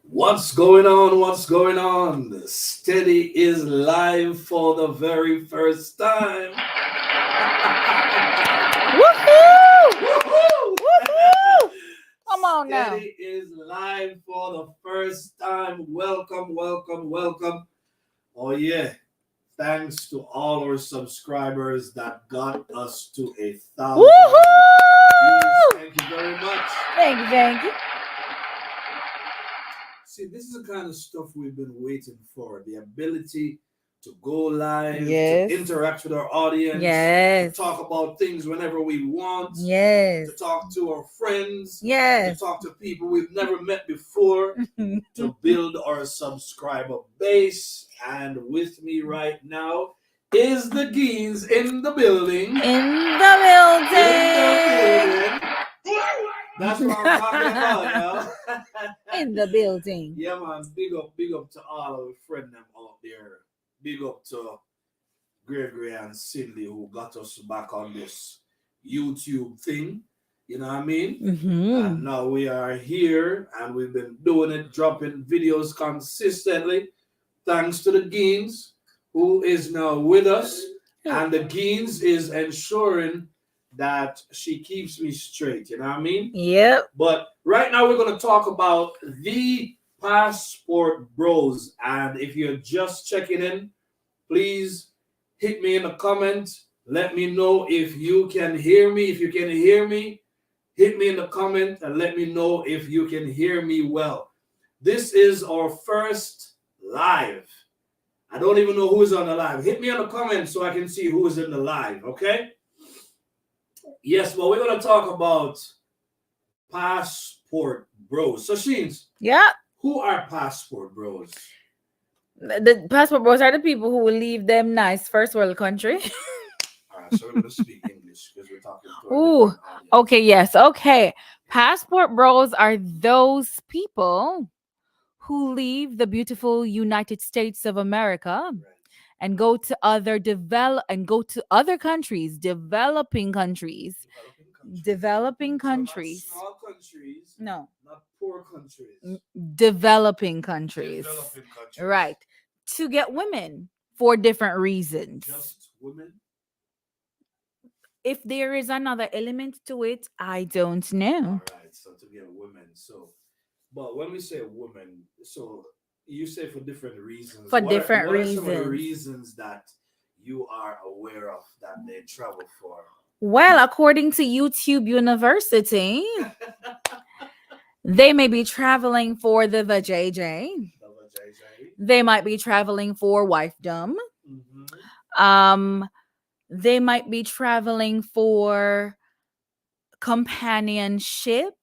What's going on? What's going on? Steady is live for the very first time. Woohoo! Woohoo! Woohoo! Come on now. Steady is live for the first time. Welcome, welcome, welcome. Oh, yeah. Thanks to all our subscribers that got us to 1,000 views. Woohoo! Thank you very much. Thank you. See, this is the kind of stuff we've been waiting for, the ability to go live, to Yes. interact with our audience, Yes. to talk about things whenever we want, Yes. to talk to our friends, to Yes. talk to people we've never met before, to build our subscriber base. And with me right now is the Geens in the building. In the building. That's what I'm talking about, yo. In the building. Yeah, man. Big up to all our friends them out there. Big up to Gregory and Cindy who got us back on this YouTube thing. You know what I mean? And now we are here and we've been doing it, dropping videos consistently. Thanks to the Geens who is now with us. And the Geens is ensuring that she keeps me straight. You know what I mean? Yep. But right now we're going to talk about the Passport Bros. And if you're just checking in, please hit me in a comment. Let me know if you can hear me. If you can hear me, hit me in the comment and let me know if you can hear me well. This is our first live. I don't even know who is on the live. Hit me in the comment so I can see who is in the live, okay? Yes, but we're going to talk about Passport Bros. So, Sheens, Yeah. who are Passport Bros? The passport bros are the people who will leave them nice first world country. All right, so we're going to speak English because we're talking to a Ooh. different audience. Okay, yes. Okay. Passport bros are those people who leave the beautiful United States of America Right. and go to other countries, developing countries. So Developing not countries. small countries, No. not poor countries. Developing countries. Developing countries. Right. To get women for different reasons. Just women? If there is another element to it, I don't know. All right, so to get women. So, but when we say women, so you say for different reasons. For What different what are some of the reasons. reasons that you are aware of that they travel for? Well, according to YouTube University, they may be traveling for the vajayjay. They might be traveling for wifedom. They might be traveling for companionship,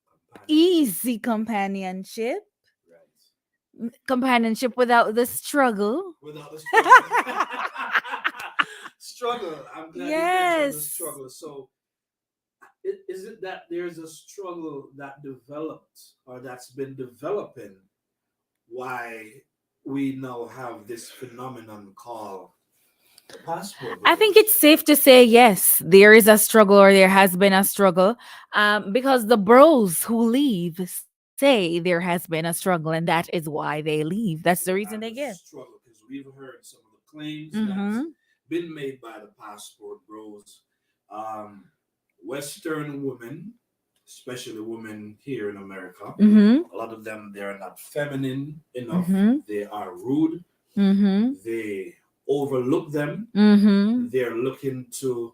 easy companionship, companionship without the struggle. Without the struggle. Struggle. I'm glad you mentioned the Yes. struggle. So, is it that there's a struggle that developed or that's been developing why we now have this phenomenon called the passport? I think it's safe to say yes, there is a struggle or there has been a struggle, because the bros who leave say there has been a struggle and that is why they leave. That's the reason they give. Struggle because we've heard some of the claims Mm-hmm. that's been made by the Passport Bros. Western women, especially women here in America, Mm-hmm. a lot of them they are not feminine enough. Mm-hmm. They are rude. Mm-hmm. They overlook them. Mm-hmm. They're looking to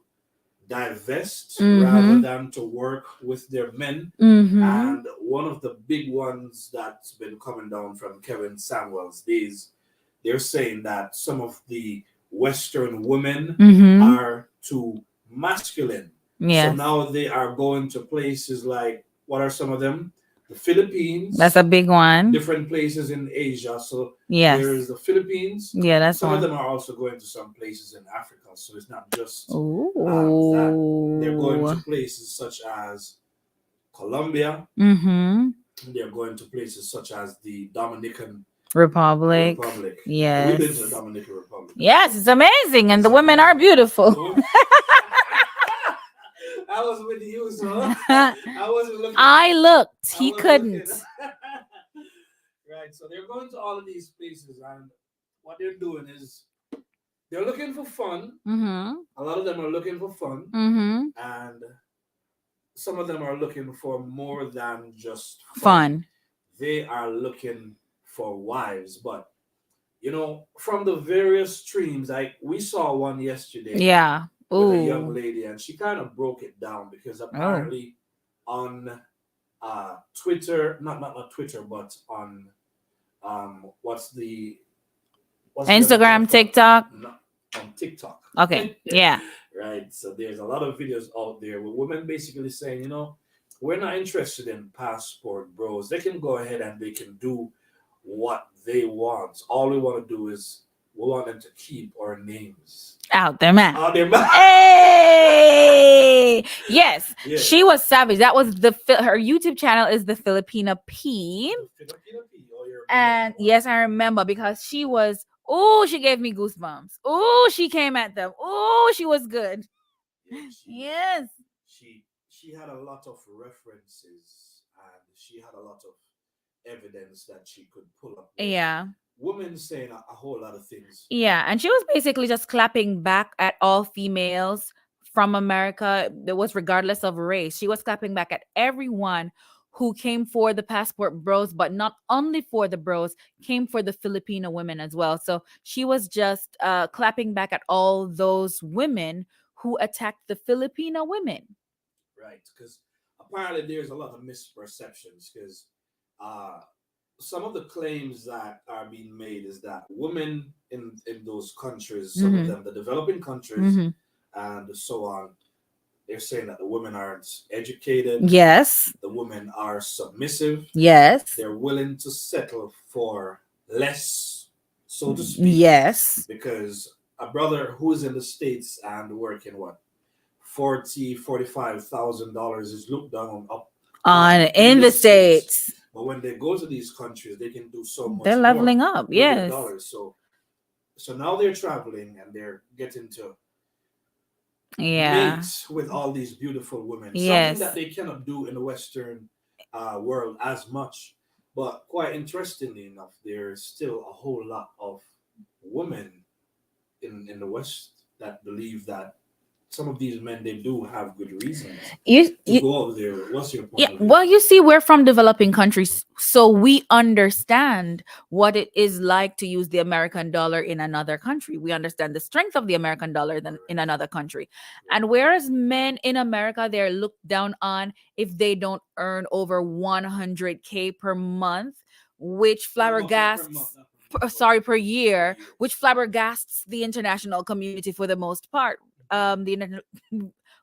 divest Mm-hmm. rather than to work with their men. Mm-hmm. And one of the big ones that's been coming down from Kevin Samuel's days, they're saying that some of the Western women Mm-hmm. are too masculine. So Yes. now they are going to places like, what are some of them? The Philippines. That's a big one. Different places in Asia. So Yes. there is the Philippines. Yeah, that's Some of one. them are also going to some places in Africa. So it's not just Ooh. that. They're going to places such as Colombia. Mm-hmm. They're going to places such as the Dominican Republic. Republic. Yes. We've been to the Dominican Republic. Yes, it's amazing, and the women are beautiful. I was with you, so I wasn't looking. I looked. I He wasn't couldn't. looking. Right. right? So they're going to all of these places, and what they're doing is they're looking for fun. Mm-hmm. A lot of them are looking for fun, Mm-hmm. and some of them are looking for more than just fun. Fun. They are looking for wives. But from the various streams, we saw one yesterday Yeah. with a young Ooh. lady, and she kind of broke it down because Oh. apparently on Twitter, not Twitter, but on what's the other Instagram, platform? TikTok. No, on TikTok. Okay. Yeah. Right. So there's a lot of videos out there with women basically saying, we're not interested in passport bros. They can go ahead and they can do what they want. All we want to do is we want them to keep our names Out their mouth. out their mouth. Hey. Yes. Yeah. She was savage. That was her YouTube channel is the Filipina P. And yes, I remember because she was, oh, she gave me goosebumps. Oh, she came at them. Oh, she was good. Yeah, Yes. she had a lot of references and she had a lot of evidence that she could pull up with. Yeah. Women saying a whole lot of things. Yeah. And she was basically just clapping back at all females from America. That was regardless of race. She was clapping back at everyone who came for the passport bros, but not only for the bros, came for the Filipino women as well. So she was just clapping back at all those women who attacked the Filipino women. Right, because apparently there's a lot of misperceptions because uh, some of the claims that are being made is that women in those countries, some of Mm-hmm. them, the developing countries, Mm-hmm. and so on, they're saying that the women aren't educated. Yes. The women are submissive. Yes. They're willing to settle for less, so to speak. Yes. Because a brother who's in the States and working what $40,000-$45,000 is looked down up On in the States. But when they go to these countries, they can do so much They're more leveling up. with their Yes. dollars. So now they're traveling and they're getting to Yeah. mate with all these beautiful women. Yes. Something that they cannot do in the Western world as much. But quite interestingly enough, there's still a whole lot of women in the West that believe that some of these men they do have good reasons to go over there. What's your point? Yeah, well, you see, we're from developing countries, so we understand what it is like to use the American dollar in another country. We understand the strength of the American dollar than in another country. And whereas men in America, they're looked down on if they don't earn over 100K per month, which flabbergasts per year, which flabbergasts the international community for the most part.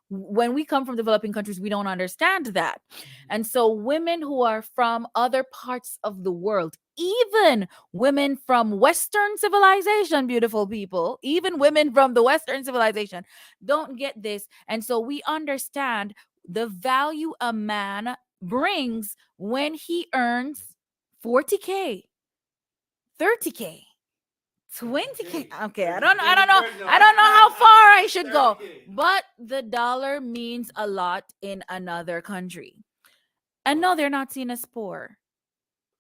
When we come from developing countries, we don't understand that. And so women who are from other parts of the world, even women from Western civilization, beautiful people, even women from the Western civilization don't get this. And so we understand the value a man brings when he earns 40K, 30K, 20K. Okay, I don't know how far I should go. But the dollar means a lot in another country. And no, they're not seen as poor.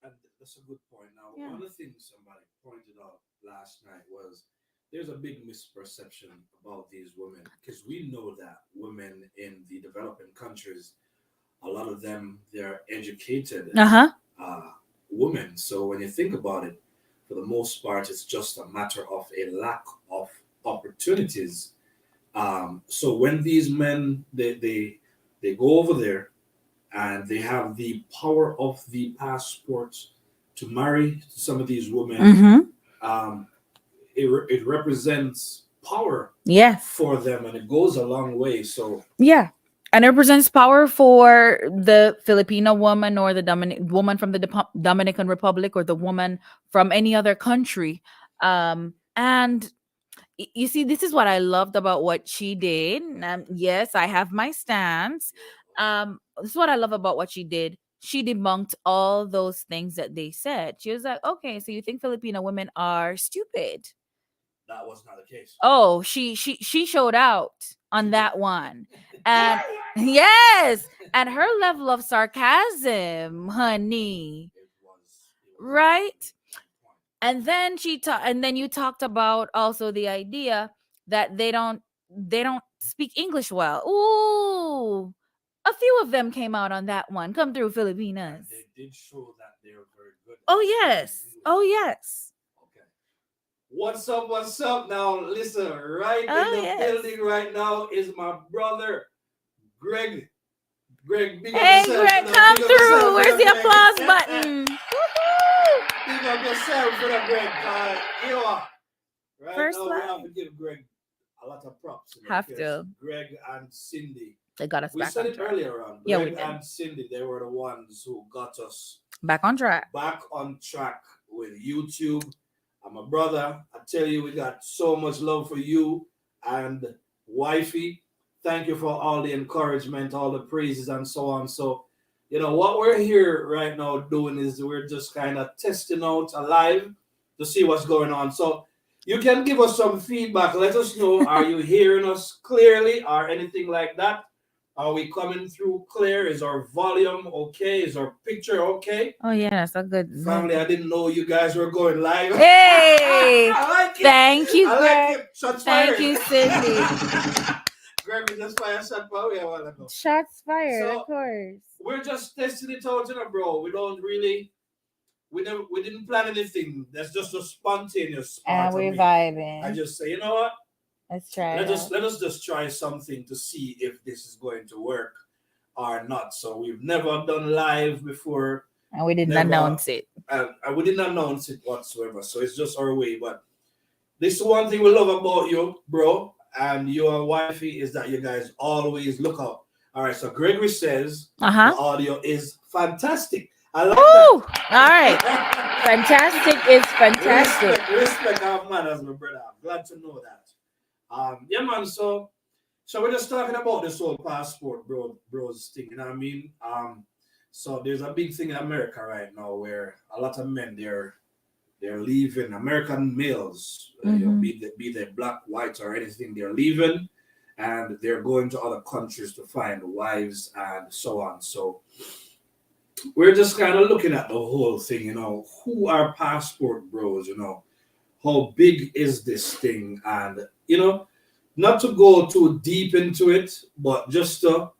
And that's a good point. Now, Yeah. one of the things somebody pointed out last night was there's a big misperception about these women because we know that women in the developing countries, a lot of them, they're educated Uh-huh. women. So when you think about it, for the most part, it's just a matter of a lack of opportunities. So when these men they go over there and they have the power of the passport to marry some of these women, Mm-hmm. it represents power Yes. for them and it goes a long way. So Yeah. And it represents power for the Filipino woman or the woman from the Dominican Republic or the woman from any other country. And you see, this is what I loved about what she did. Yes, I have my stance. This is what I love about what she did. She debunked all those things that they said. She was like, okay, so you think Filipino women are stupid? that was not the case. Oh, she showed out on that one. And yes, and her level of sarcasm, honey. right? And then and then you talked about also the idea that they don't speak English well. Ooh, a few of them came out on that one. Come through, And Filipinas. they did show that they're very good Oh at speaking yes. Oh English. yes. Okay. What's up? What's up? Now, listen, right in Oh the yes. building right now is my brother, Greg. Greg, big up Hey yourself. Greg, Big come up through. yourself, Where's the Greg. applause button? Woohoo! Big up yourself, Greg. You are. Right First now, we have line. to give Greg a lot of props, Have because to. Greg and Cindy, They got us we back said on it track. earlier on, Yeah, we Greg did. and Cindy, they were the ones who got us Back on track. back on track with YouTube. And my brother, I tell you, we got so much love for you and wifey. Thank you for all the encouragement, all the praises, and so on. So, what we're here right now doing is we're just kind of testing out alive to see what's going on. So, you can give us some feedback. Let us know, are you hearing us clearly or anything like that? Are we coming through clear? Is our volume okay? Is our picture okay? Oh yeah, that's a good. Family, I didn't know you guys were going live. Hey, I like it. thank you, I Greg. like it. Shots Thank fired. you, Cindy. Greg, we just fired shot for a while ago. Shots fired, of So course. we're just testing it out, bro. We don't really, we didn't plan anything. That's just a spontaneous part And of we're me. I vibing. just say, you know what? Let's try Let it us out. let us just try something to see if this is going to work or not. So we've never done live before. And we didn't Never, announce it. we didn't announce it whatsoever. So it's just our way. But this is one thing we love about you, bro, and your wifey, is that you guys always look out. All right. So Gregory says Uh the huh. audio is fantastic. I like Woo! All right. that. Fantastic is fantastic. Respect our manners, my brother. I'm glad to know that. Yeah, man. So we're just talking about this whole passport, bros thing. You know what I mean? So there's a big thing in America right now where a lot of men they're leaving. American males, Mm-hmm. be they black, white, or anything, they're leaving, and they're going to other countries to find wives and so on. So we're just kind of looking at the whole thing. Who are passport bros? How big is this thing? And not to go too deep into it, but just to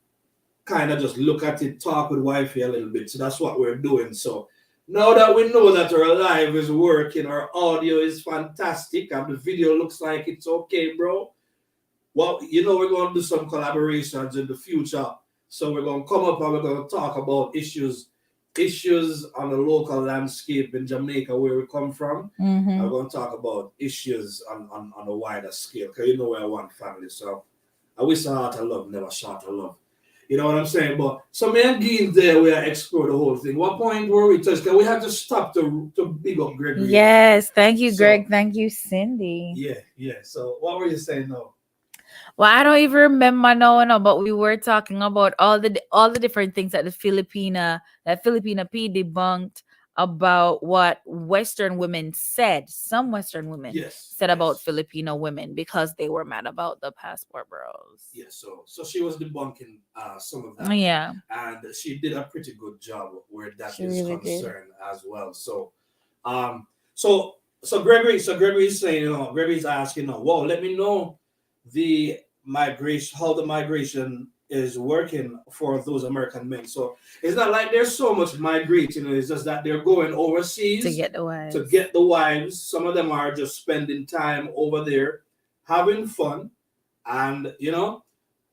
kind of just look at it, talk with wifey a little bit. So that's what we're doing. So now that we know that our live is working, our audio is fantastic, and the video looks like it's okay, bro. Well, we're going to do some collaborations in the future. So we're going to come up and we're going to talk about issues on the local landscape in Jamaica where we come from. I'm Mm-hmm. going to talk about issues on a wider scale, because we're one family. So I wish a heart of love, never short of love. You know what I'm saying? But so me and Dean there, we are explore the whole thing. What point were we touched? Because we had to stop to big up Gregory again. Yes. Thank you, So Greg. Thank you, Cindy. yeah. So what were you saying now? Well, I don't even remember now, no, but we were talking about all the different things that Filipina P debunked about what Western women said. Some Western women Yes, said about yes. Filipino women because they were mad about the passport bros. Yeah, so she was debunking some of that, Yeah, and she did a pretty good job where that she is really did. concerned as well. So, um, so Gregory is saying, Gregory's asking, whoa, let me know how the migration is working for those American men. So it's not like there's so much migrating, it's just that they're going To overseas get the to wives. get the wives. Some of them are just spending time over there, having fun, and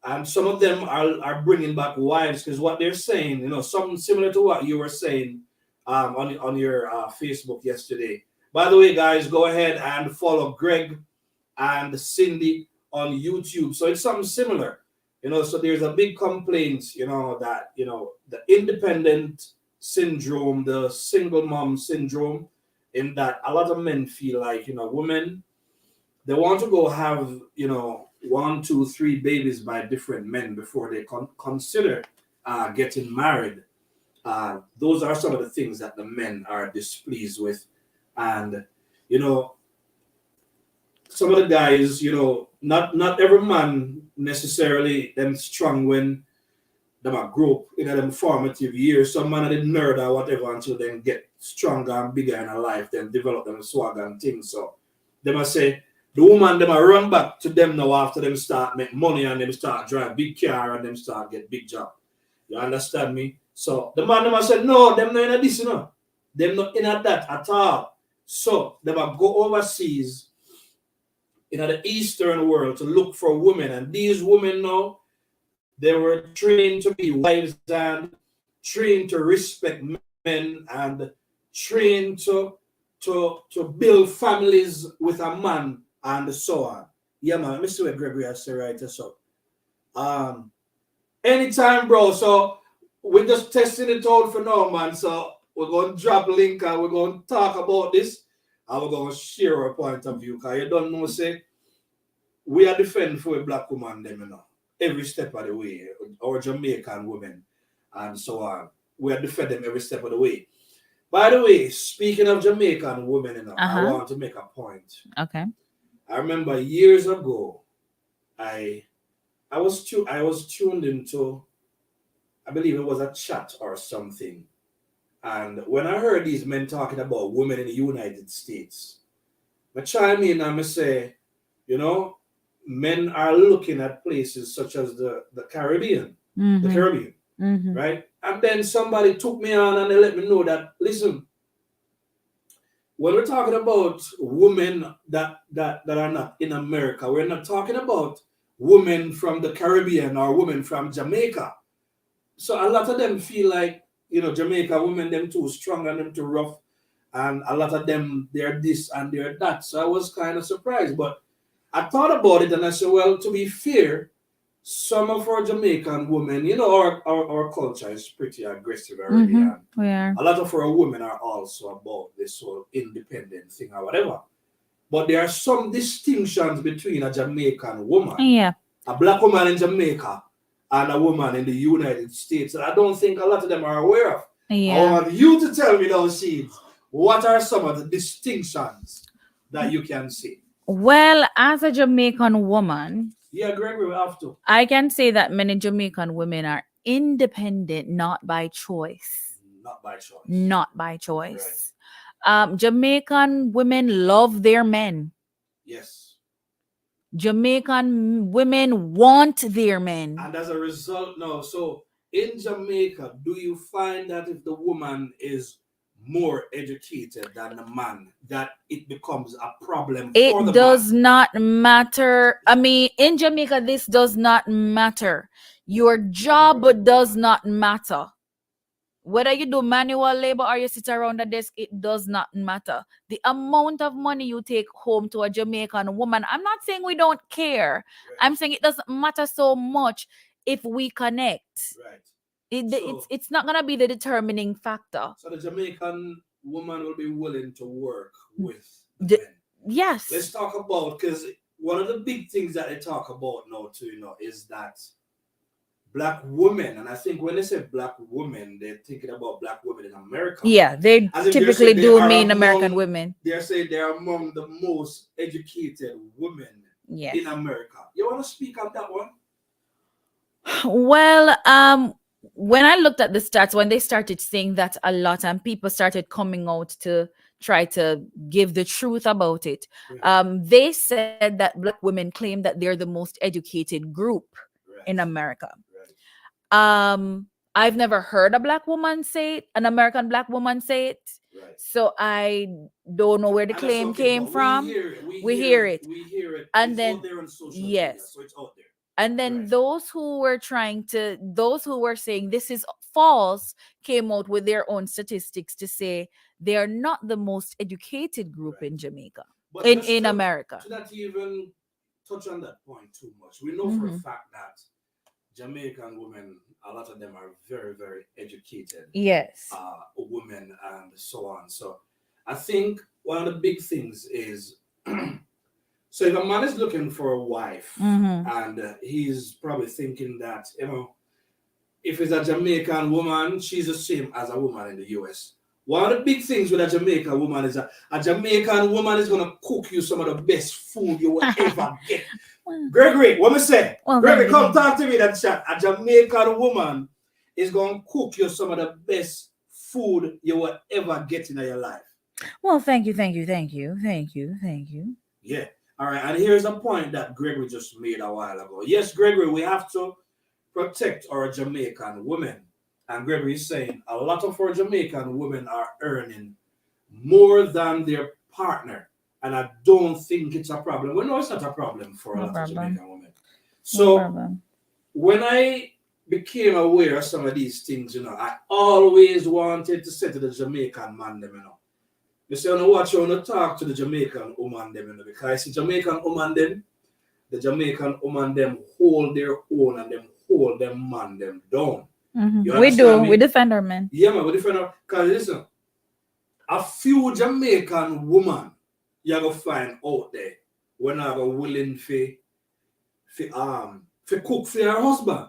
and some of them are bringing back wives, because what they're saying, something similar to what you were saying on your Facebook yesterday. By the way, guys, go ahead and follow Greg and Cindy on YouTube. So it's something similar, So there's a big complaint, that the independent syndrome, the single mom syndrome, in that a lot of men feel like women, they want to go have one, two, three babies by different men before they consider getting married. Those are some of the things that the men are displeased with, and you know some of the guys, not every man necessarily them strong when them a grow up in them formative years. Some man of the nerd or whatever until then get stronger and bigger in a life, then develop them swag and things. So them a say the woman them a run back to them now after them start make money and them start drive big car and them start get big job. You understand me? So the man them a said no, them not in a this, you know. Them not in a that at all. So them a go overseas in the Eastern world to look for women, and these women now they were trained to be wives and trained to respect men and trained to build families with a man and so on. Yeah, man. Let me see what Gregory has to say right so. Anytime, bro. So we're just testing it out for now, man. So we're going to drop a link and we're going to talk about this and we're going to share our point of view. Because you don't know, say, we are defending for a black woman, them, you know, every step of the way, or Jamaican women and so on. We are defending them every step of the way. By the way, speaking of Jamaican women, you know, I want to make a point. Okay. I remember years ago, I was tuned into, I believe it was a chat or something. And when I heard these men talking about women in the United States, I chime in and I say, you know, men are looking at places such as the Caribbean, right? And then somebody took me on and they let me know that, listen, when we're talking about women that are not in America, we're not talking about women from the Caribbean or women from Jamaica. So a lot of them feel like, you know, Jamaica women, them too strong and them too rough. And a lot of them, they're this and they're that. So I was kind of surprised. But I thought about it and I said, well, to be fair, some of our Jamaican women, you know, our culture is pretty aggressive already. And we are. a lot of our women are also about this whole independent thing or whatever. But there are some distinctions between a Jamaican woman, a black woman in Jamaica, and a woman in the United States that I don't think a lot of them are aware of. I want you to tell me those seeds. What are some of the distinctions that you can see? Well, as a Jamaican woman, yeah, Gregory, we have to. I can say that many Jamaican women are independent, not by choice. Not by choice. Not by choice. Right. Jamaican women love their men. Yes. Jamaican women want their men. And as a result, no. So in Jamaica, do you find that if the woman is more educated than the man, that it becomes a problem for the man? It does not matter. I mean, in Jamaica, this does not matter. Your job does not matter. Whether you do manual labor or you sit around the desk, it does not matter. The amount of money you take home to a Jamaican woman, I'm not saying we don't care. Right. I'm saying it doesn't matter so much if we connect. Right. It's not going to be the determining factor. So the Jamaican woman will be willing to work with the men. Yes. Let's talk about, because one of the big things that they talk about now too, you know, is that black women, and I think when they say black women, they're thinking about black women in America. Yeah, they typically do mean American women. They're saying they're among the most educated women in America. You want to speak on that one? Well, when I looked at the stats, when they started saying that a lot and people started coming out to try to give the truth about it, they said that black women claim that they're the most educated group in America. I've never heard a black woman say it, an American black woman say it. Right. So I don't know where the claim came from. We hear it. And it's then, there on social media, so it's out there. And then those who were saying this is false came out with their own statistics to say they are not the most educated group in Jamaica, in America. To not even touch on that point too much. We know for a fact that Jamaican women, a lot of them are very, very educated. Yes. Women and so on. So I think one of the big things is, so if a man is looking for a wife and he's probably thinking that, you know, if it's a Jamaican woman, she's the same as a woman in the US. One of the big things with a Jamaican woman is that a Jamaican woman is going to cook you some of the best food you will ever get. Gregory, what me say? Well, Gregory, come talk to me that chat. A Jamaican woman is going to cook you some of the best food you will ever get in your life. Well, thank you, thank you, thank you, thank you, thank you. Yeah. All right. And here's a point that Gregory just made a while ago. Yes, Gregory, we have to protect our Jamaican women. And Gregory is saying a lot of our Jamaican women are earning more than their partner. And I don't think it's a problem. Well, no, it's not a problem for a No lot of problem. Jamaican women. No So problem. when I became aware of some of these things, I always wanted to say to the Jamaican man, them. You say, watch you talk to the Jamaican woman, them, because the Jamaican woman, them hold their own and them hold them man, them down. You We do. understand We me? defend our men. Yeah, man, we defend her. Because listen, a few Jamaican woman you're going to find out there when are willing for cook for your husband.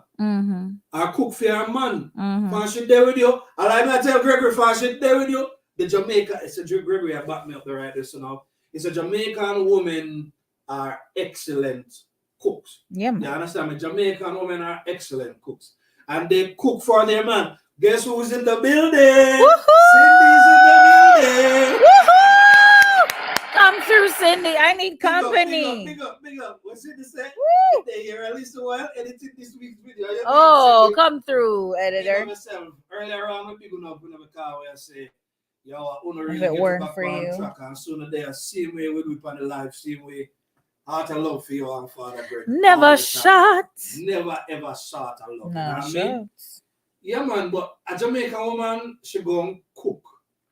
Or cook for your man. For she there with you. And like I tell Gregory, for she there with you. The Jamaica, it's a Gregory, I back me up the right this now. It's a Jamaican women are excellent cooks. Yeah, You man. understand me? Jamaican women are excellent cooks. And they cook for their man. Guess who's in the building? Woohoo! Cindy's in the building. Woohoo! Come through, Cindy. I need company. Big up. What Cindy said? Woo! They hear at least a while editing this week's video. You Oh, Cindy? come through, Big up editor. yourself. Earlier on, we big enough in the car where I say, yo, I want to If really it get weren't back for on you. track. And sooner they are same way we do it on the live, same way. Heart of love for you and Father Greg. Never shot. Never ever short of love. No You know what I mean? shots. Yeah, man, but a Jamaican woman, she go and cook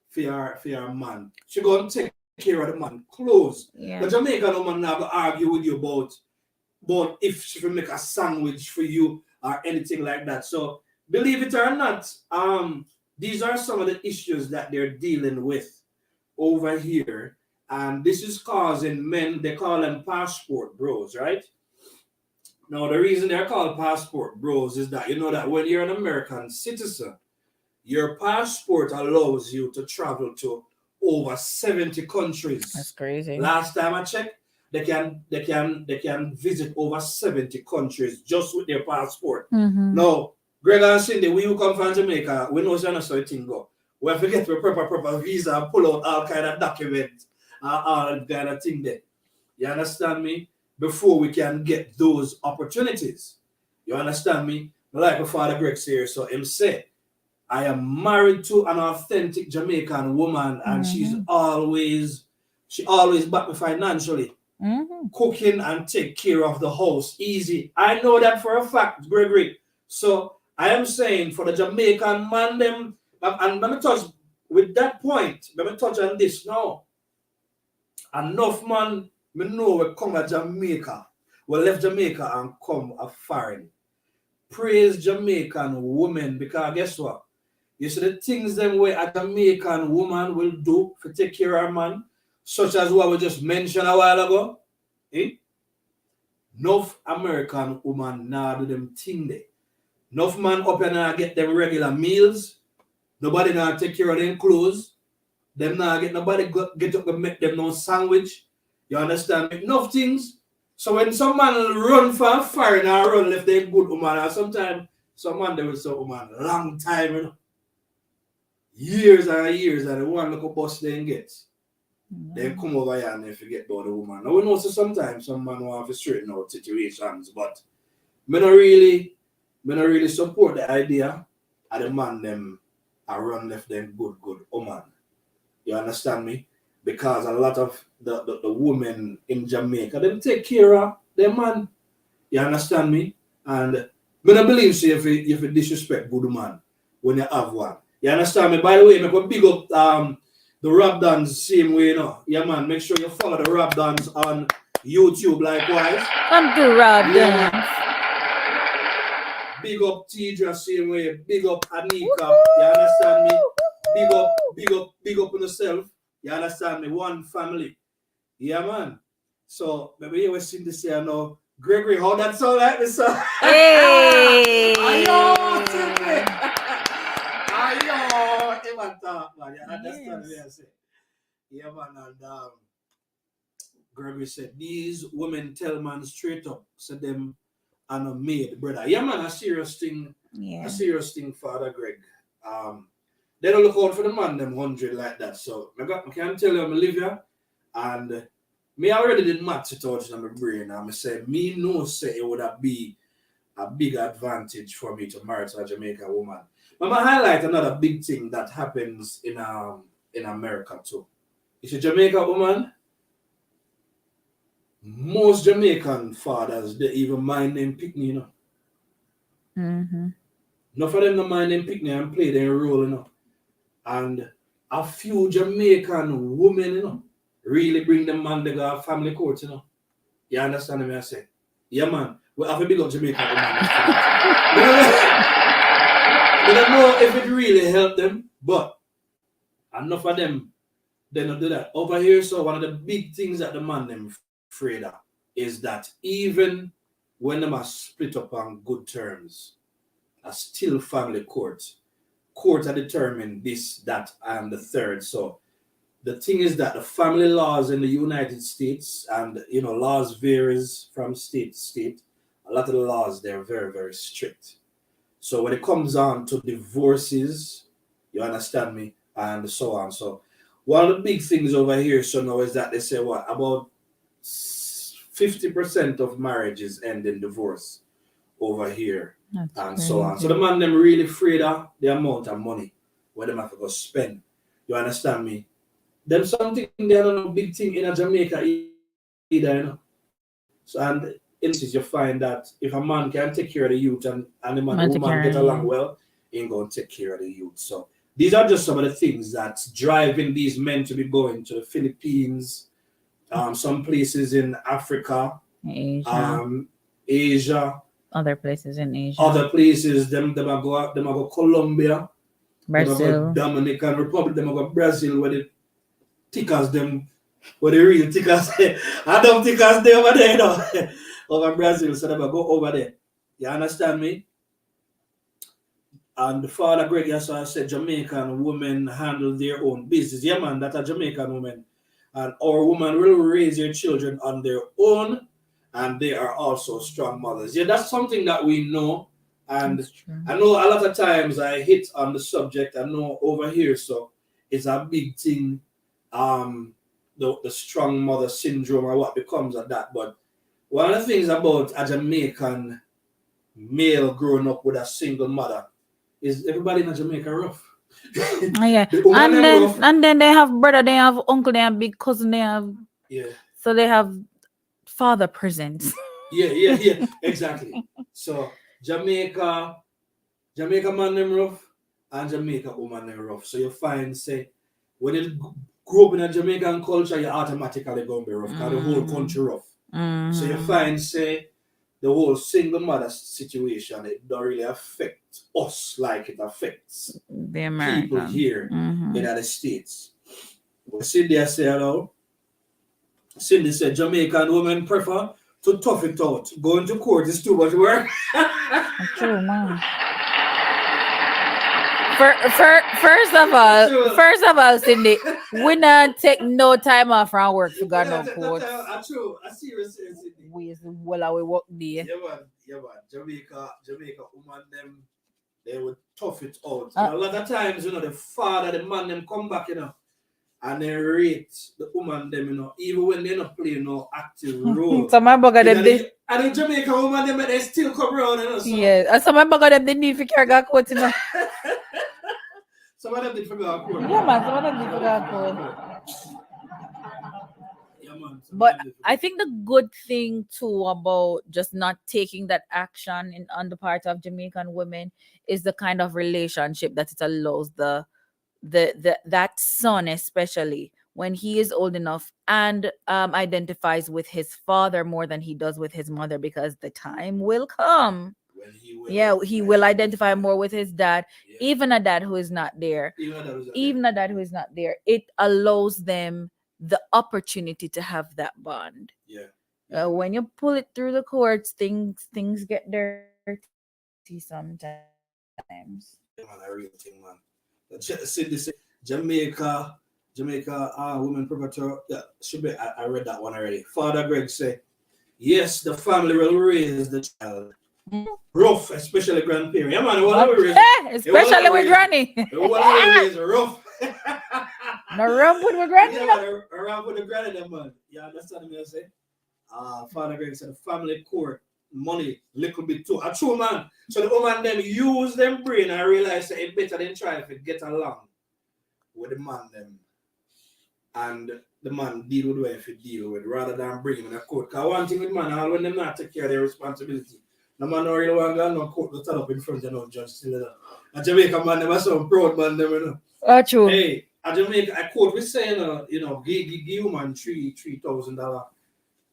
for your man. She go and take care of the man clothes. Yeah. The Jamaican woman never argue with you about if she will make a sandwich for you or anything like that. So believe it or not, these are some of the issues that they're dealing with over here. And this is causing men, they call them passport bros, right? Now, the reason they're called passport bros is that you know that when you're an American citizen, your passport allows you to travel to over 70 countries. That's crazy. Last time I checked, they can visit over 70 countries just with their passport. Now, Greg and Cindy, we who come from Jamaica, we know how the thing go. We have to get a proper visa and pull out all kind of documents, all kind of thing there. You understand me? Before we can get those opportunities. You understand me? Like my Father Greg here, so him say, I am married to an authentic Jamaican woman and she always back me financially. Cooking and take care of the house easy. I know that for a fact, Gregory. So I am saying for the Jamaican man, them, and let me touch with that point, let me touch on this now. Enough man, me know we come to Jamaica. We left Jamaica and come a foreign. Praise Jamaican women because guess what? You see the things them way a Jamaican woman will do to take care of her man, such as what we just mentioned a while ago. Enough American woman now do them thing there. Enough man up and now get them regular meals. Nobody now take care of them clothes. Them now get nobody get up and make them no sandwich. You understand? Enough things. So when some man run for a foreign or run left they good woman, and sometimes some man they will say woman long time, years and years, and the one look up bus they get. Then come over here and they forget about the woman. Now we know so sometimes some man want to straighten out situations, but me not really support the idea of the man them a run left them good woman. You understand me? Because a lot of the women in Jamaica, them take care of their man. You understand me? And I don't believe so if you disrespect good man when you have one. You understand me? By the way, make a big up the Rob Dons same way, Yeah, man. Make sure you follow the Rob Dons on YouTube likewise. Come to Rob Dons. Big up Tidra same way. Big up Anika. You understand me? Big up on yourself. You understand me? One family. Yeah, man. So maybe you was seeing this here now. Gregory, how that sound like me, sir? Hey! Ayo, Cindy! Ayo! Even talk, man. You understand what I say? Yeah, man. And Gregory said, these women tell man straight up, so them and a maid, brother. Yeah, man, a Yeah. serious thing, Father Greg. They don't look out for the man, them 100 like that. So, I can tell you, I'm live here, and me already did maths it out in my brain. And I say, me no say it would have be a big advantage for me to marry to a Jamaican woman. But I highlight another big thing that happens in America too. If a Jamaican woman, most Jamaican fathers they even mind them picnic, you know. Mm-hmm. Enough of them no mind them picnic and play their role, you know. And a few Jamaican women, you know, really bring them man they got family court, you know. You understand me I say? Yeah man. We have a big up Jamaican woman. I don't know if it really helped them, but enough of them they not do that. Over here, so one of the big things that the man them afraid of is that even when them are split up on good terms, are still family court. Court are determined this, that, and the third. So the thing is that the family laws in the United States, and you know, laws varies from state to state. A lot of the laws they're very, very strict. So when it comes on to divorces, you understand me, and so on. So one of the big things over here, so now is that they say what about 50% of marriages end in divorce over here, That's and so on. So the crazy. man them really afraid of the amount of money where them have to go spend. You understand me? Them something they don't know big thing in a Jamaica either, you know. So and in some places you find that if a man can take care of the youth and the man I'm woman to get along carry you. well, he ain't gonna take care of the youth. So these are just some of the things that's driving these men to be going to the Philippines, some places in Africa, Asia. um, Asia, Other places in Asia. other places. Them a go Colombia, them a go Brazil. Dominican Republic, them a go Brazil where the tickers them where the real tickers I don't tickers they over there, you know. Over Brazil, so them a go over there. You understand me? And the father Greg yes, I said Jamaican women handle their own business. Yeah man, that a Jamaican woman. And our women will raise their children on their own, and they are also strong mothers. Yeah, that's something that we know. And That's true. I know a lot of times I hit on the subject. I know over here, so it's a big thing. The strong mother syndrome or what becomes of that. But one of the things about a Jamaican male growing up with a single mother is everybody in Jamaica rough. Oh, yeah. The woman And them then rough. and then they have brother, they have uncle, they have big cousin, they have Yeah. so they have father presence. Yeah. Exactly. So Jamaica man them rough and Jamaica woman them rough. So you find say when you grow up in a Jamaican culture, you automatically gonna be rough because the whole Mm-hmm. country rough. So you Mm-hmm. find say the whole single mother situation, it don't really affect us like it affects The people American. here in Mm-hmm. the States. But Cindy say hello. Cindy said Jamaican women prefer to tough it out. Going to court is too much work. True, man. True. First of all, Cindy, we not take no time off from work to go When I no take that courts. time, true. I serious Cindy. We well we work there. Yeah man. Jamaica woman them they would tough it out. And Uh, a lot of times, you know, the father, the man them come back, you know, and they rate the woman them, you know, even when they not playing no active role. so my bugger In them they and the Jamaican woman them they still come around, you know. So yeah. And so my bugger them they need to carry a coat, you know. some of them did forget our court. Yeah, man. Some of them need to Some go of them a did forget our coat. court. Yeah man, some of But them did I forget. think the good thing too about just not taking that action in on the part of Jamaican women is the kind of relationship that it allows the that son, especially when he is old enough and identifies with his father more than he does with his mother, because the time will come, When he will yeah, he will identify identify. more with his dad, Yeah. even a dad who is not there, Even though that was there. even a dad who is not there. It allows them the opportunity to have that bond. Yeah. When you pull it through the courts, things get dirty sometimes. Yeah, man, a real thing, man. Cindy say Jamaica women prefer to yeah, should be I read that one already. Father Greg say yes, the family will raise the child Mhm. rough, especially grandparents. Yeah, man, the one But, we raise, the one especially we with raise, granny. the one we raise rough. No rub with my granny, Yeah, no. man, around with the granny, them, man. You understand me? I say, Father Greg said, family court, money, little bit too. A true man. So the woman them use them brain and realize that it better than try to get along with the man them and the man deal with what he deal with rather than bring him in a court. Because one thing with man, all when them not take care of their responsibility, the man don't really want to go no court to stand up in front of no judge still. A Jamaican man, them are some proud man, them, you know. True. Hey, a Jamaica, a court we say, give human $3,000.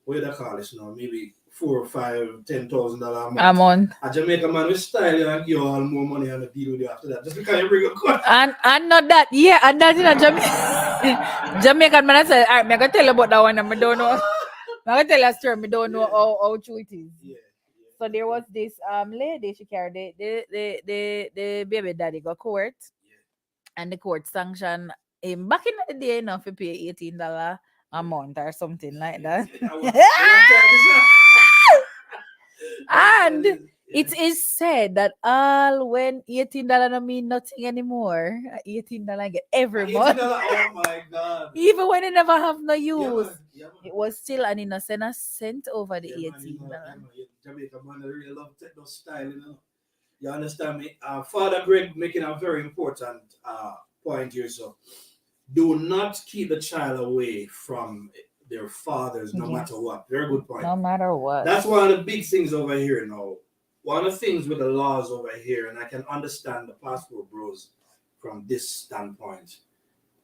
What do they call this now? Maybe four or five, $10,000 a I'm month. on. A Jamaican man will style you and give you all more money and deal with you after that. Just because you bring a court. And not that, yeah, and that's in a Jamaican. Jamaican man, I said, all right, me gonna tell you about that one, and I don't know. I gonna tell you a story, me don't know how true it is. Yeah. So there was this lady, she carried the baby daddy go court, and the court sanctioned him back in the day enough to pay $18 a month or something like that. And it is said that all when $18 don't mean nothing anymore. $18 get every month. Oh my God. Even when it never have no use. Yeah, man. It was still an innocent a cent over the Yeah, man, $18. Jamaica man, they really love techno style, you know. You understand me? Father Greg making a very important point here. So, do not keep the child away from their fathers, no matter what. Very good point. No matter what. That's one of the big things over here now. One of the things with the laws over here, and I can understand the passport bros from this standpoint.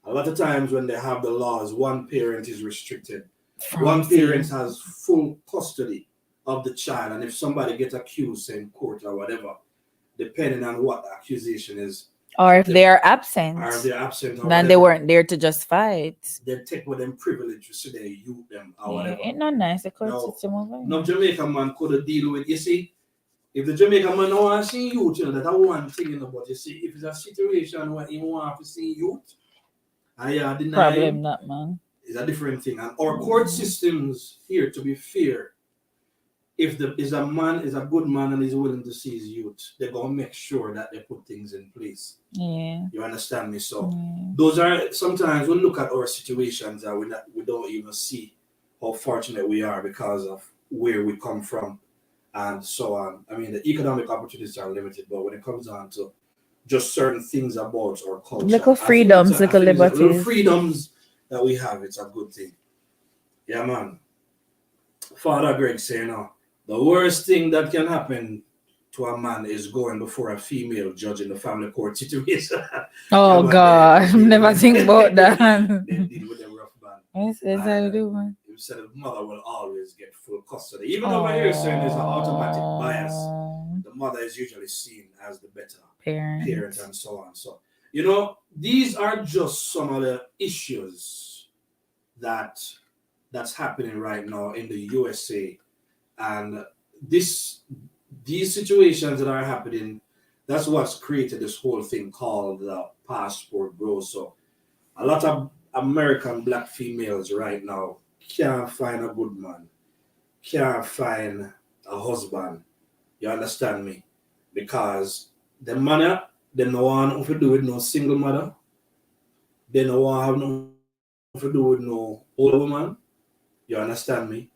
A lot of times when they have the laws, one parent is restricted. One parent has full custody of the child, and if somebody gets accused in court or whatever, depending on what the accusation is, or if they are absent, then they weren't there to just fight. They take with them privilege so they youth them or whatever. Ain't not nice. The court system over here. No Jamaican man could deal with. You see, if the Jamaican man don't want to see youth, you know, that's one thing, you know. But you see, if it's a situation where he want to see youth, and you deny problem him, that man. It's a different thing. And our court systems here, to be fair, if the is a man is a good man and is willing to see his youth, they're gonna make sure that they put things in place. Yeah. You understand me? So those are sometimes we look at our situations and we don't even see how fortunate we are because of where we come from and so on. I mean, the economic opportunities are limited, but when it comes down to just certain things about our culture, little freedoms, little liberties, little freedoms that we have, it's a good thing. Yeah, man. Father Greg saying, the worst thing that can happen to a man is going before a female judge in the family court situation. Oh, yeah, God, never think about that. They deal with them rough man. That's how you do, man. You said the mother will always get full custody. Even though I hear saying there's an automatic bias, the mother is usually seen as the better parent and so on. So, you know, these are just some of the issues that's happening right now in the USA. And these situations that are happening, that's what's created this whole thing called the passport bros. So a lot of American black females right now can't find a good man, can't find a husband. You understand me? Because the man, they don't want nothing to do with no single mother. They don't want to have nothing to do with no older woman. You understand me?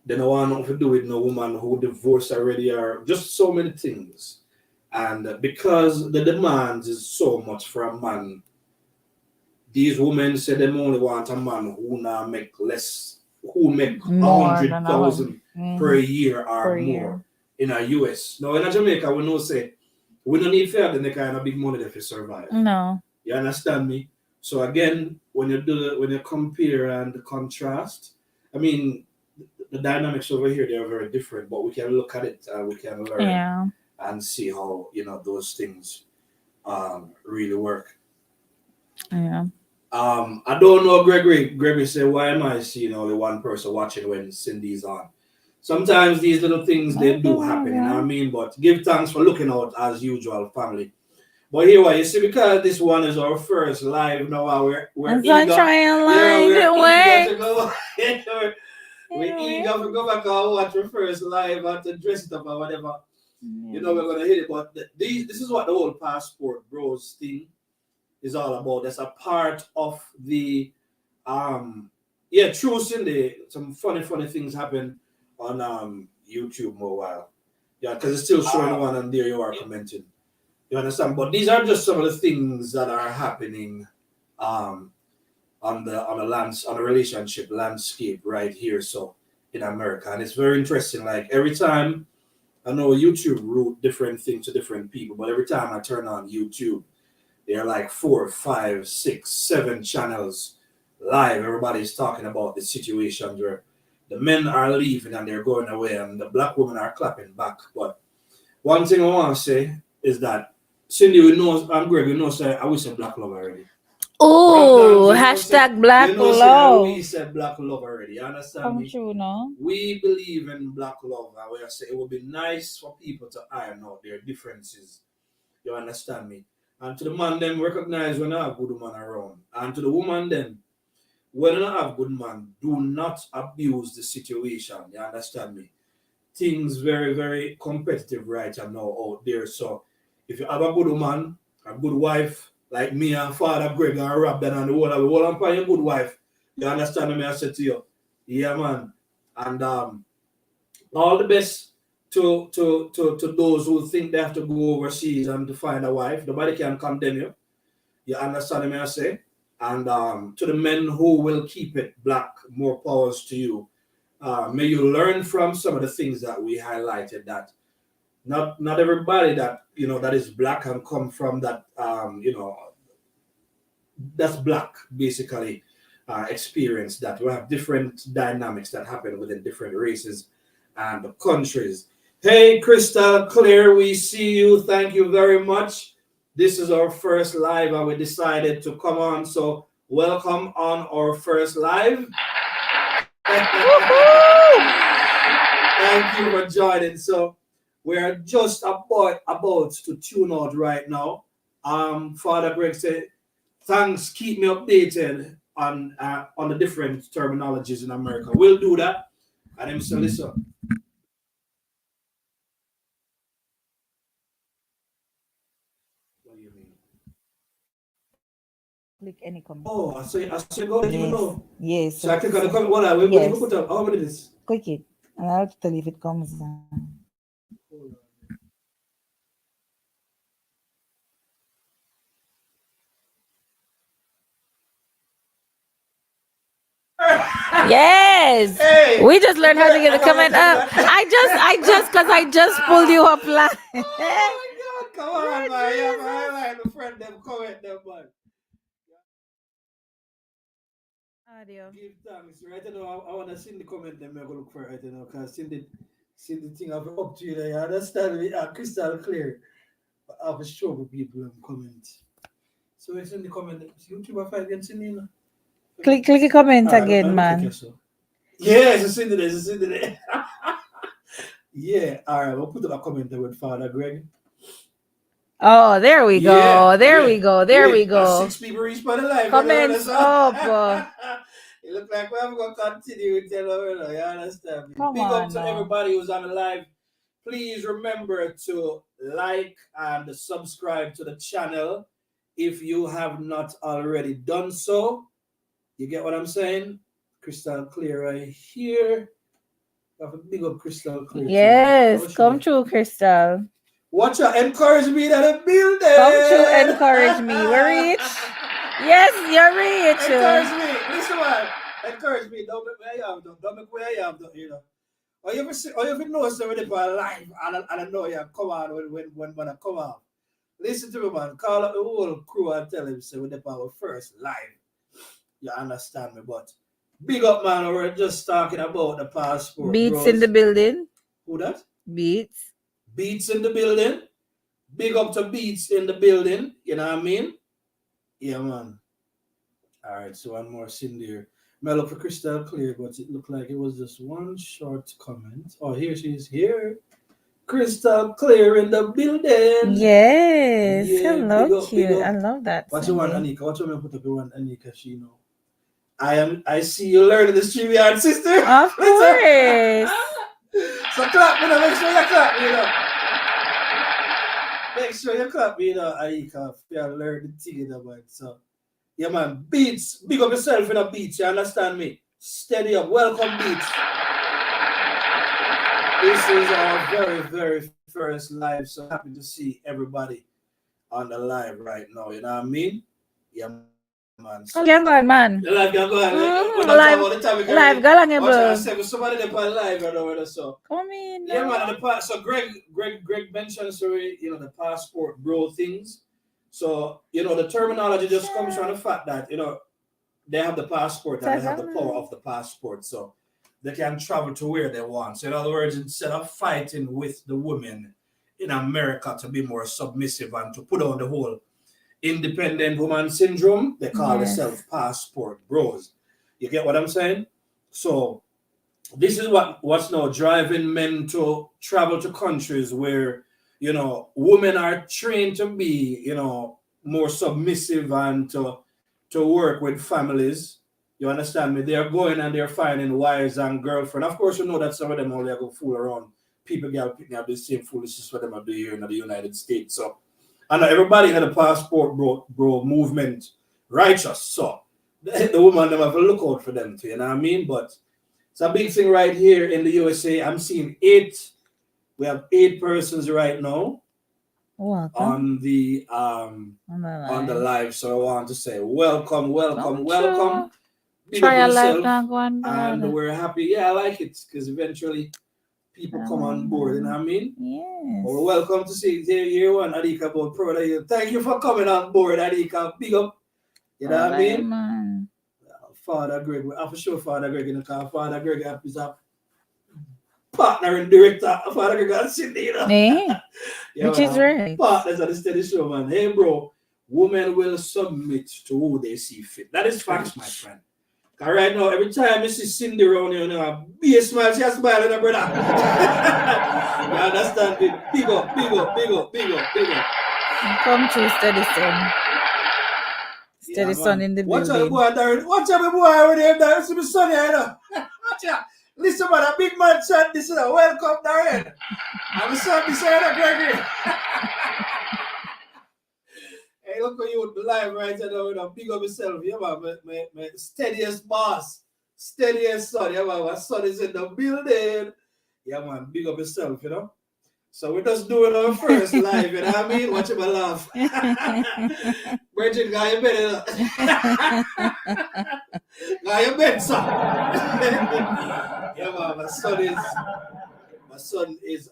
They don't want nothing to do with no woman who divorced already, or just so many things. And because the demands is so much for a man, these women say they only want a man who now make less, who make 100,000 per year or more in a US. Now in a Jamaica, we know say we don't need fair the kind of big money to survive. No. You understand me? So again, when you compare and contrast, I mean, the dynamics over here, they are very different, but we can look at it and we can learn and see how, you know, those things really work. Yeah. I don't know, Gregory. Gregory said, why am I seeing only one person watching when Cindy's on? Sometimes these little things, they do happen, you know what I mean? But give thanks for looking out as usual, family. But here, you see, because this one is our first live now, we're eager. Trying live, we're eager to go. We Anyway. eager to go back and watch our first live and to dress it up or whatever. You know, Yeah. we're gonna hit it. But this is what the whole passport bros thing is all about. That's a part of the yeah, true Cindy. Some funny things happen on YouTube more while. Yeah, because it's still showing one and there you are commenting. You understand? But these are just some of the things that are happening um on the lands on the relationship landscape right here. So in America. And it's very interesting. Like every time I know YouTube route different things to different people, but every time I turn on YouTube, there are like 4, 5, 6, 7 channels live. Everybody's talking about the situations where the men are leaving and they're going away, and the black women are clapping back. But one thing I want to say is that Cindy, we know, I'm Greg, we know, say, I wish say black love already. Oh, You hashtag you black know, say, we love. said black love already. You understand Come me? true, no? We believe in black love. And we say it would be nice for people to iron out their differences. You understand me? And to the man, them recognize when I have good woman around. And to the woman, then, when I have good man, do not abuse the situation. You understand me? Things very competitive right now out there. So if you have a good woman, a good wife, like me and Father Greg and Rob then and the whole empire, a good wife. You understand me? I said to you, yeah, man. And all the best to those who think they have to go overseas and to find a wife. Nobody can condemn you. You understand me? I say. And to the men who will keep it black, more powers to you. May you learn from some of the things that we highlighted. That not everybody that that is black and come from that that's black basically experience that we have different dynamics that happen within different races and countries. Hey, Crystal Clear, we see you. Thank you very much. This is our first live and we decided to come on. So welcome on our first live. Thank you for joining. So we're just about to tune out right now. Father Greg said, thanks, keep me updated on the different terminologies in America. We'll do that. And him say, listen. What do you mean? Click any comment. Oh, I say go let you Yes. know. Yes. So I click on the comment. What I will Yes. put up? How many this? Click it. And I'll tell you if it comes on. Yes. Hey, We just learned how to get I the comment gotta up. I just pulled you up live. Oh my God! Come on, man! Yeah, man! Highlight the friend them, comment them, man. Audio. Give thanks, right? You know, I want to see the comment them. I go look for it, because see the thing of up to you. There, you understand me? Crystal clear. I have a show with people and comment. So it's in the comment. YouTube I find against me. Click a comment All right, again, let me click here, man. so. Yes, it's in there. It's in there. Yeah. All right, we'll put up a comment there with Father Greg. Oh, there we Yeah, go. There yeah. we go. There we Wait, that's go. 6 people reached by the live. Comments up. It look like we're going to continue with you. You understand me? Come Big up on to now. everybody who's on the live. Please remember to like and subscribe to the channel if you have not already done so. You get what I'm saying? Crystal clear right here. I have a big up crystal clear too. Yes, How should come I? true, Crystal. Watch out, encourage me to the Come true, building. encourage me. We reach. Yes, you're Encourage rich. me. Listen, man. Encourage me. Don't make me I am. Don't make me I am. Or you ever see, or you ever know somebody for life and I know you come on when I come out. Listen to me, man. Call up the whole crew and tell him say we're the our first live. You understand me? But big up, man. We're just talking about the passport, Beats in the bros. building. Who that? Beats. Beats in the building. Big up to Beats in the building. You know what I mean? Yeah, man. All right, so one more sin there. May look for crystal clear, but it looked like it was just one short comment. Oh, here she is here. Crystal clear in the building. Yes. Yeah, Hello, big up, big cute. I up. love that, What you want, Cindy. Anika? What you want to put up? You want Anika, she know. I see you learning the StreamYard, sister. Of course. So clap, make sure you clap, Make sure you clap, I can learn the thing, man. So, yeah, man, Beats, big up yourself in a Beats, you understand me? Steady up, welcome, Beats. This is our very, very first live, so happy to see everybody on the live right now, you know what I mean? Yeah, man. So, Can go on, man. the live can go on. Live, go on, Watch out, I bro. said, somebody there on live, so. Come in. Yeah, man. So Greg mentioned, sorry, the passport bro things. So the terminology just comes from the fact that they have the passport and they have the power of the passport, so they can travel to where they want. So in other words, instead of fighting with the women in America to be more submissive and to put on the whole independent woman syndrome, they call themselves passport bros. You get what I'm saying? So this is what's now driving men to travel to countries where women are trained to be more submissive and to work with families. You understand me? They're going and they're finding wives and girlfriends. Of course, you know that some of them only go fool around. People get picking up the same foolishness for them to do here in the United States. So I know everybody in the passport bro movement righteous. So the woman them have to look out for them too, you know what I mean? But it's a big thing right here in the USA. I'm seeing 8. We have 8 persons right now on the live. So I want to say welcome. Try a live one, and we're happy. Yeah, I like it because eventually people come on board. You know what I mean? Yes. Well, welcome to see here one Adika about proud. Thank you for coming on board, Adika. Big up. You know what I mean? Man. Father Greg, I'm for sure Father Greg in the car. Father Greg is a partner and director. Father Greg got Sydney, Yeah, which is right. Partners at the steady show, man. Hey, bro, women will submit to who they see fit. That is facts, my friend. Cause right now, every time you see Cindy around here, be a smile, she has smile in her brother. You understand me? Big up. Come true, steady son. Steady son in the building. Watch out, the boy, Darren. Watch out, the boy over there, Darren. See me son here, Watch out. Listen, man, a big man chat this, welcome, Darren. I'm son, this here, Gregory. Hey, look at you live right now, big up yourself, yeah, man. My steadiest boss, steadiest son, yeah, man. My son is in the building. Yeah, man, big up yourself, So we're just doing our first live, you know what I mean? Watch him laugh. Bridget, got your bed, got your bed, son. Yeah, man, my son is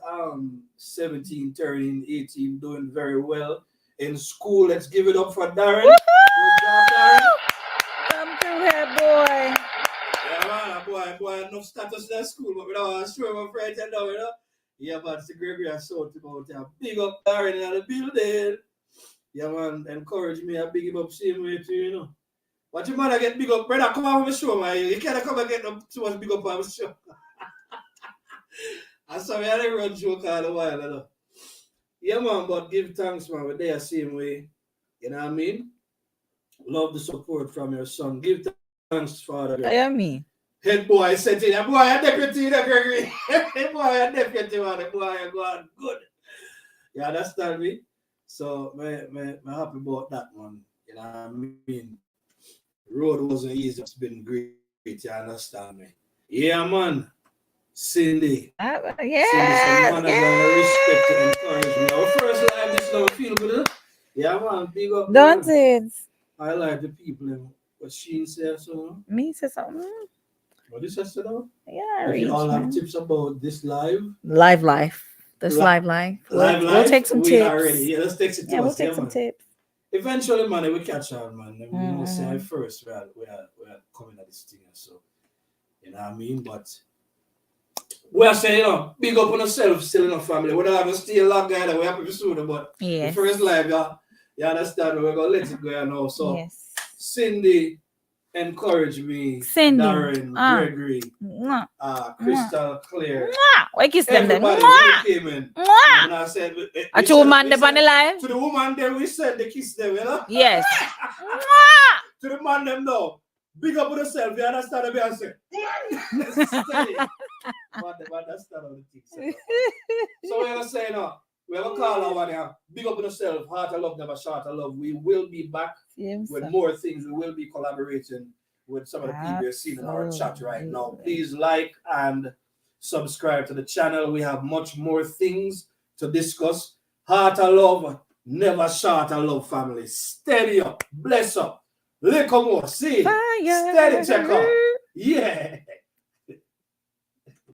17, turning 18, doing very well in school. Let's give it up for Darren. Good job, Darren. Come through here, boy. Yeah, man, boy, enough status in that school, but we don't want to show my friends, Yeah, man, it's the Gregory I saw about that. Big up Darren in the building. Yeah, man, encourage me. I big him up same way too, What your mother get big up, brother? Come on the show, man. You can't come and get too much big up on the show. I saw me, I didn't run joke all the while, Yeah, man, but give thanks, man. We're there same way. You know what I mean? Love the support from your son. Give thanks, Father. I mean. Head boy said to him, boy, I deputy, Gregory. Head boy, I deputy, man. The boy, I go on good. You understand me? So, I'm happy about that, man. You know what I mean? The road wasn't easy. It's been great. You understand me? Yeah, man. Cindy. Yeah. Cindy, respect and encourage me. Our first live, this now feel good. Yeah, man. Big up. Don't it? I like the people. What she said, so. Me say something. What is that, though? Yeah, if you all have tips about this live. Live. This live. We'll take some tips. Already. Yeah, let's take some tips. Yeah, we'll take some tips. Eventually, man, we catch on, man. We will say first we are coming at this thing, so you know what I mean. But we are saying, big up on ourselves, still in our family. We don't have to stay a long guy that we have to sooner, but the first live, you understand, we're gonna let it go now. So Cindy, encourage me, Cindy, Darren, Gregory, Crystal Clear. Why kiss them then? Everybody came in. And I said, a two man on the live. To the woman there, we said they kiss them, Yes. To the man them though, Big up on yourself, you understand what I'm saying? Steady. But that's not how the thing set up. So we're gonna say now, we're gonna call our one here. Big up on yourself, heart of love, never short of love. We will be back with more things. We will be collaborating with some of the people you're seeing in our chat right now. Please like and subscribe to the channel. We have much more things to discuss. Heart of love, never short of love, family. Steady up, bless up, little more. See, Fire. steady check out. Yeah.